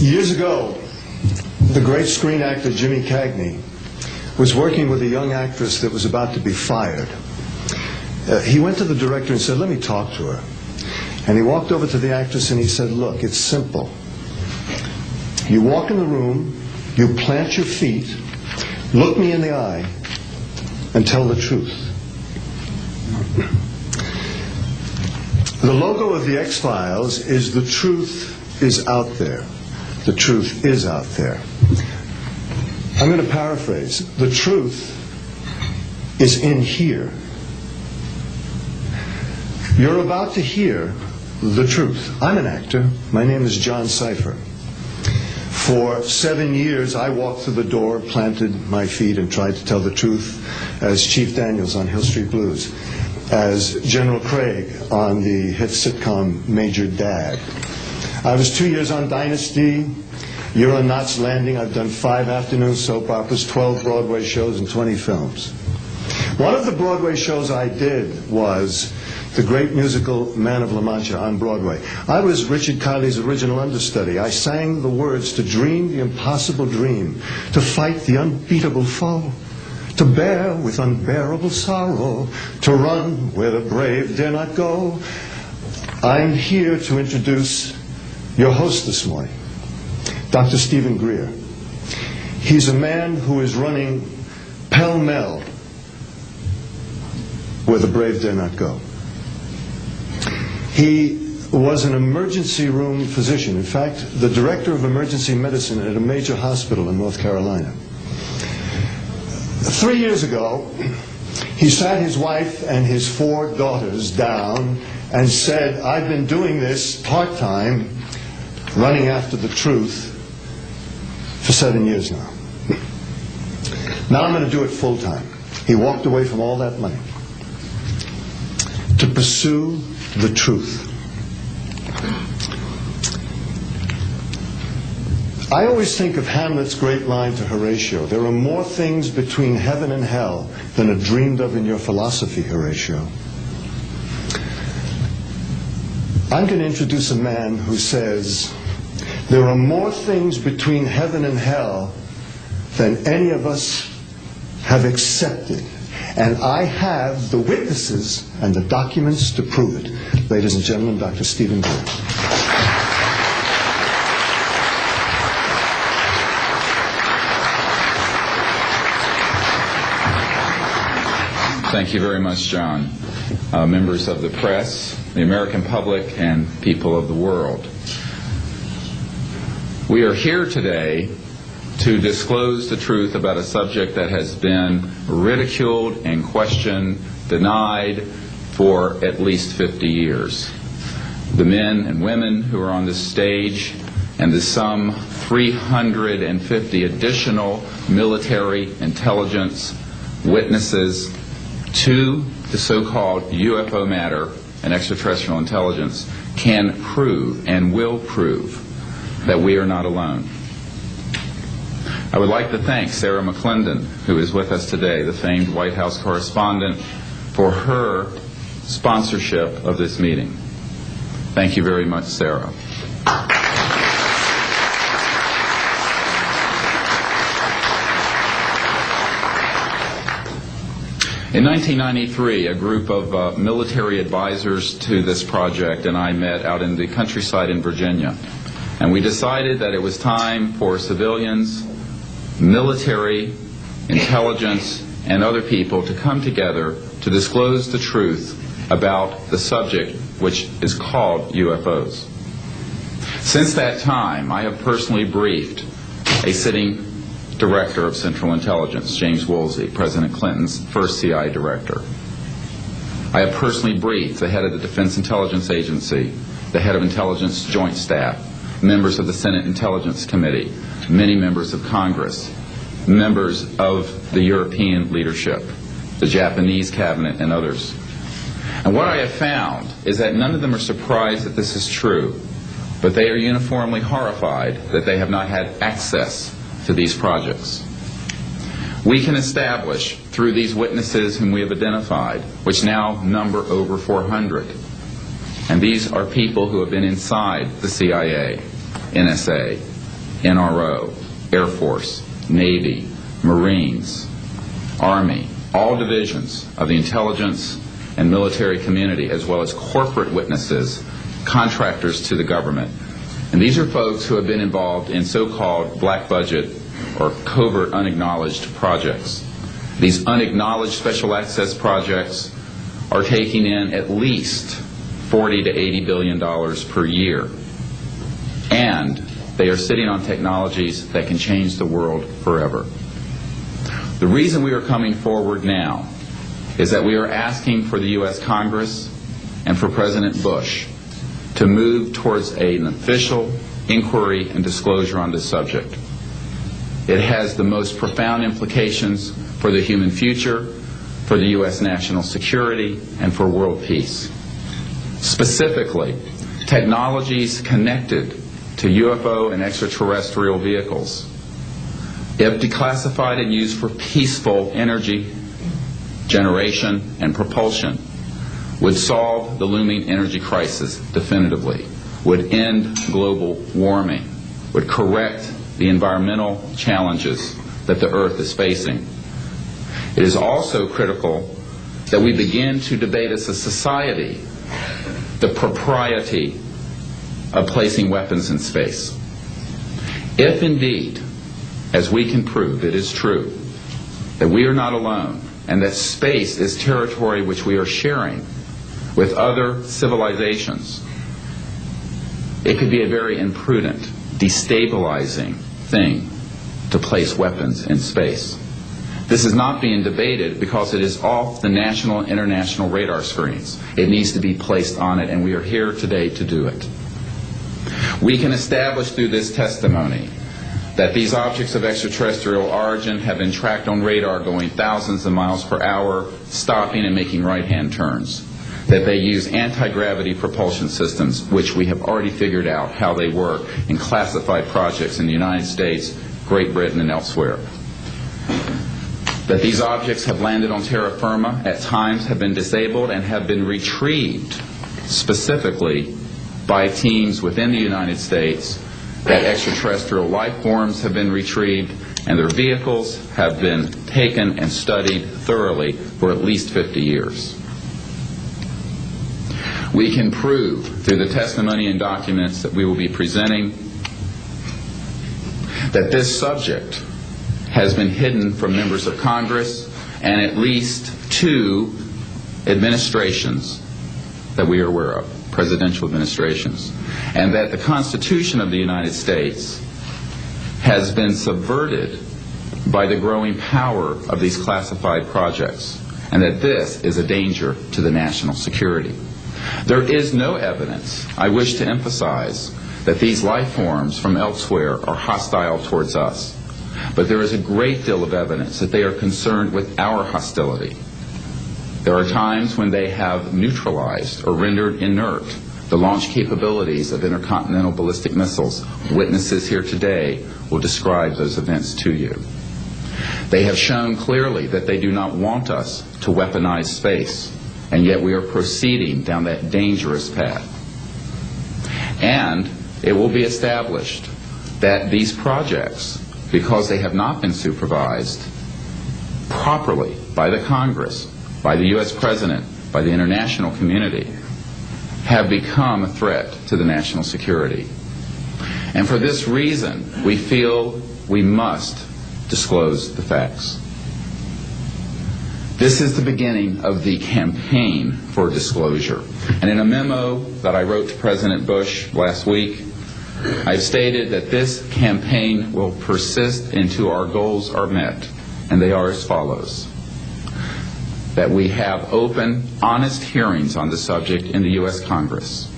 Years ago, the great screen actor Jimmy Cagney was working with a young actress that was about to be fired. He went to the director and said, "Let me talk to her." And he walked over to the actress and he said, "Look, it's simple. You walk in the room, you plant your feet, look me in the eye, and tell the truth." The logo of the X-Files is "The truth is out there." The truth is out there. I'm going to paraphrase. The truth is in here. You're about to hear the truth. I'm an actor. My name is John Cipher. For 7 years, I walked through the door, planted my feet, and tried to tell the truth as Chief Daniels on Hill Street Blues, as General Craig on the hit sitcom Major Dad. I was 2 years on Dynasty. You're on Knots Landing. I've done 5 afternoon soap operas, 12 Broadway shows, and 20 films. One of the Broadway shows I did was the great musical Man of La Mancha on Broadway. I was Richard Kiley's original understudy. I sang the words to dream the impossible dream, to fight the unbeatable foe, to bear with unbearable sorrow, to run where the brave dare not go. I'm here to introduce your host this morning, Dr. Stephen Greer. He's a man who is running pell-mell where the brave dare not go. He was an emergency room physician. In fact, the director of emergency medicine at a major hospital in North Carolina. 3 years ago, he sat his wife and his 4 daughters down and said, "I've been doing this part-time, running after the truth, for 7 years now. Now I'm going to do it full-time." He walked away from all that money to pursue the truth. I always think of Hamlet's great line to Horatio, "There are more things between heaven and hell than are dreamed of in your philosophy, Horatio." I'm going to introduce a man who says, there are more things between heaven and hell than any of us have accepted. And I have the witnesses and the documents to prove it. Ladies and gentlemen, Dr. Stephen Greer. Thank you very much, John. Members of the press, the American public, and people of the world. We are here today to disclose the truth about a subject that has been ridiculed and questioned, denied for at least 50 years. The men and women who are on this stage and the some 350 additional military intelligence witnesses to the so-called UFO matter and extraterrestrial intelligence can prove and will prove that we are not alone. I would like to thank Sarah McClendon, who is with us today, the famed White House correspondent, for her sponsorship of this meeting. Thank you very much, Sarah. In 1993, a group of military advisors to this project and I met out in the countryside in Virginia. And we decided that it was time for civilians, military, intelligence, and other people to come together to disclose the truth about the subject which is called UFOs. Since that time, I have personally briefed a sitting director of Central Intelligence, James Woolsey, President Clinton's first CIA director. I have personally briefed the head of the Defense Intelligence Agency, the head of Intelligence Joint Staff, members of the Senate Intelligence Committee, many members of Congress, members of the European leadership, the Japanese cabinet, and others. And what I have found is that none of them are surprised that this is true, but they are uniformly horrified that they have not had access to these projects. We can establish through these witnesses whom we have identified, which now number over 400, and these are people who have been inside the CIA, NSA, NRO, Air Force, Navy, Marines, Army, all divisions of the intelligence and military community, as well as corporate witnesses, contractors to the government. And these are folks who have been involved in so-called black budget or covert unacknowledged projects. These unacknowledged special access projects are taking in at least $40 to $80 billion per year. And they are sitting on technologies that can change the world forever. The reason we are coming forward now is that we are asking for the U.S. Congress and for President Bush to move towards an official inquiry and disclosure on this subject. It has the most profound implications for the human future, for the U.S. national security, and for world peace. Specifically, technologies connected to UFO and extraterrestrial vehicles, if declassified and used for peaceful energy generation and propulsion, would solve the looming energy crisis definitively, would end global warming, would correct the environmental challenges that the Earth is facing. It is also critical that we begin to debate as a society the propriety of placing weapons in space. If indeed, as we can prove, it is true that we are not alone and that space is territory which we are sharing with other civilizations, it could be a very imprudent, destabilizing thing to place weapons in space. This is not being debated because it is off the national and international radar screens. It needs to be placed on it, and we are here today to do it. We can establish through this testimony that these objects of extraterrestrial origin have been tracked on radar going thousands of miles per hour, stopping and making right-hand turns, that they use anti-gravity propulsion systems, which we have already figured out how they work in classified projects in the United States, Great Britain, and elsewhere. That these objects have landed on terra firma, at times have been disabled, and have been retrieved specifically by teams within the United States, that extraterrestrial life forms have been retrieved, and their vehicles have been taken and studied thoroughly for at least 50 years. We can prove through the testimony and documents that we will be presenting that this subject has been hidden from members of Congress and at least 2 administrations that we are aware of, presidential administrations, and that the Constitution of the United States has been subverted by the growing power of these classified projects, and that this is a danger to the national security. There is no evidence, I wish to emphasize, that these life forms from elsewhere are hostile towards us. But there is a great deal of evidence that they are concerned with our hostility. There are times when they have neutralized or rendered inert the launch capabilities of intercontinental ballistic missiles. Witnesses here today will describe those events to you. They have shown clearly that they do not want us to weaponize space, and yet we are proceeding down that dangerous path. And it will be established that these projects, because they have not been supervised properly by the Congress, by the U.S. President, by the international community, have become a threat to the national security. And for this reason, we feel we must disclose the facts. This is the beginning of the campaign for disclosure. And in a memo that I wrote to President Bush last week, I've stated that this campaign will persist until our goals are met, and they are as follows: that we have open, honest hearings on the subject in the U.S. Congress,